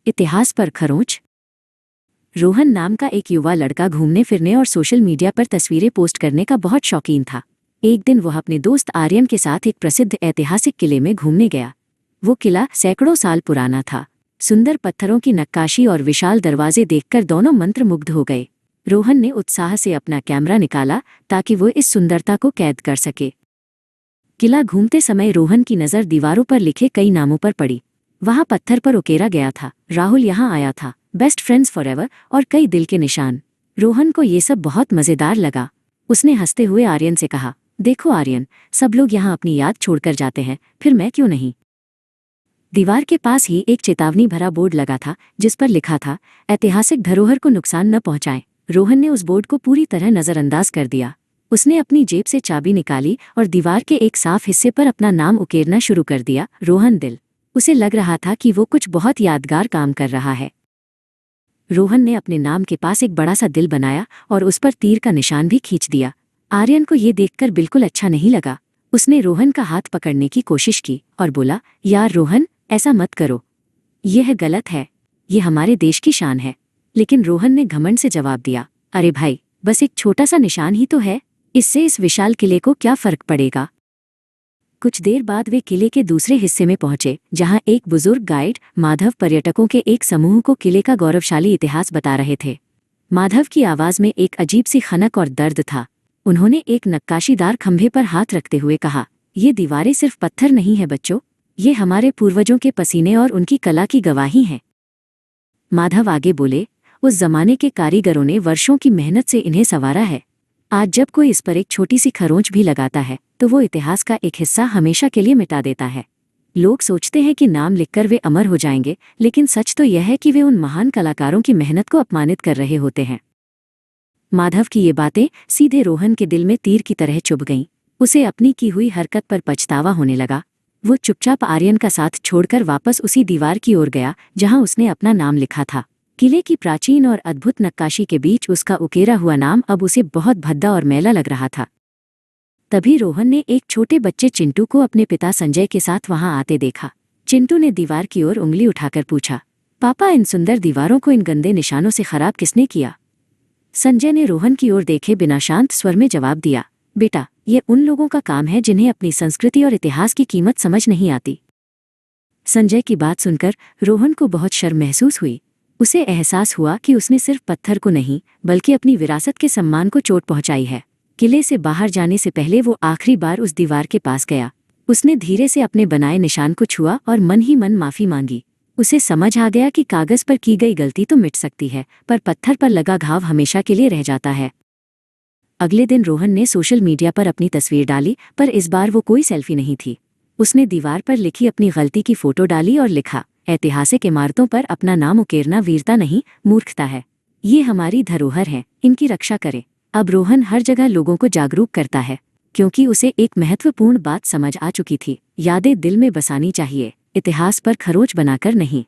इतिहास पर खरोंच। रोहन नाम का एक युवा लड़का घूमने फिरने और सोशल मीडिया पर तस्वीरें पोस्ट करने का बहुत शौकीन था। एक दिन वह अपने दोस्त आर्यन के साथ एक प्रसिद्ध ऐतिहासिक किले में घूमने गया। वो किला सैकड़ों साल पुराना था। सुंदर पत्थरों की नक्काशी और विशाल दरवाजे देखकर दोनों मंत्रमुग्ध हो गए। रोहन ने उत्साह से अपना कैमरा निकाला ताकि वो इस सुंदरता को कैद कर सके। किला घूमते समय रोहन की नज़र दीवारों पर लिखे कई नामों पर पड़ी। वहां पत्थर पर उकेरा गया था, राहुल यहाँ आया था, बेस्ट फ्रेंड्स फॉरएवर और कई दिल के निशान। रोहन को ये सब बहुत मज़ेदार लगा। उसने हंसते हुए आर्यन से कहा, देखो आर्यन, सब लोग यहाँ अपनी याद छोड़कर जाते हैं, फिर मैं क्यों नहीं। दीवार के पास ही एक चेतावनी भरा बोर्ड लगा था जिस पर लिखा था, ऐतिहासिक धरोहर को नुकसान न पहुंचाएं। रोहन ने उस बोर्ड को पूरी तरह नज़रअंदाज कर दिया। उसने अपनी जेब से चाबी निकाली और दीवार के एक साफ हिस्से पर अपना नाम उकेरना शुरू कर दिया, रोहन दिल। उसे लग रहा था कि वो कुछ बहुत यादगार काम कर रहा है। रोहन ने अपने नाम के पास एक बड़ा सा दिल बनाया और उस पर तीर का निशान भी खींच दिया। आर्यन को ये देखकर बिल्कुल अच्छा नहीं लगा। उसने रोहन का हाथ पकड़ने की कोशिश की और बोला, यार रोहन, ऐसा मत करो, यह गलत है, ये हमारे देश की शान है। लेकिन रोहन ने घमंड से जवाब दिया, अरे भाई, बस एक छोटा सा निशान ही तो है, इससे इस विशाल किले को क्या फर्क पड़ेगा। कुछ देर बाद वे किले के दूसरे हिस्से में पहुंचे जहां एक बुजुर्ग गाइड माधव पर्यटकों के एक समूह को किले का गौरवशाली इतिहास बता रहे थे। माधव की आवाज में एक अजीब सी खनक और दर्द था। उन्होंने एक नक्काशीदार खंभे पर हाथ रखते हुए कहा, ये दीवारें सिर्फ पत्थर नहीं है बच्चों, ये हमारे पूर्वजों के पसीने और उनकी कला की गवाही हैं। माधव आगे बोले, उस जमाने के कारीगरों ने वर्षों की मेहनत से इन्हें संवारा है। आज जब कोई इस पर एक छोटी सी खरोंच भी लगाता है तो वो इतिहास का एक हिस्सा हमेशा के लिए मिटा देता है। लोग सोचते हैं कि नाम लिखकर वे अमर हो जाएंगे, लेकिन सच तो यह है कि वे उन महान कलाकारों की मेहनत को अपमानित कर रहे होते हैं। माधव की ये बातें सीधे रोहन के दिल में तीर की तरह चुभ गईं। उसे अपनी की हुई हरकत पर पछतावा होने लगा। वो चुपचाप आर्यन का साथ छोड़कर वापस उसी दीवार की ओर गया जहां उसने अपना नाम लिखा था। किले की प्राचीन और अद्भुत नक्काशी के बीच उसका उकेरा हुआ नाम अब उसे बहुत भद्दा और मैला लग रहा था। तभी रोहन ने एक छोटे बच्चे चिंटू को अपने पिता संजय के साथ वहां आते देखा। चिंटू ने दीवार की ओर उंगली उठाकर पूछा, पापा, इन सुंदर दीवारों को इन गंदे निशानों से खराब किसने किया। संजय ने रोहन की ओर देखे बिना शांत स्वर में जवाब दिया, बेटा, ये उन लोगों का काम है जिन्हें अपनी संस्कृति और इतिहास की कीमत समझ नहीं आती। संजय की बात सुनकर रोहन को बहुत शर्म महसूस हुई। उसे एहसास हुआ कि उसने सिर्फ पत्थर को नहीं बल्कि अपनी विरासत के सम्मान को चोट पहुंचाई है। किले से बाहर जाने से पहले वो आखिरी बार उस दीवार के पास गया। उसने धीरे से अपने बनाए निशान को छुआ और मन ही मन माफी मांगी। उसे समझ आ गया कि कागज पर की गई गलती तो मिट सकती है, पर पत्थर पर लगा घाव हमेशा के लिए रह जाता है। अगले दिन रोहन ने सोशल मीडिया पर अपनी तस्वीर डाली, पर इस बार वो कोई सेल्फी नहीं थी। उसने दीवार पर लिखी अपनी गलती की फोटो डाली और लिखा, ऐतिहासिक इमारतों पर अपना नाम उकेरना वीरता नहीं, मूर्खता है। ये हमारी धरोहर है, इनकी रक्षा करें। अब रोहन हर जगह लोगों को जागरूक करता है, क्योंकि उसे एक महत्वपूर्ण बात समझ आ चुकी थी, यादें दिल में बसानी चाहिए, इतिहास पर खरोंच बनाकर नहीं।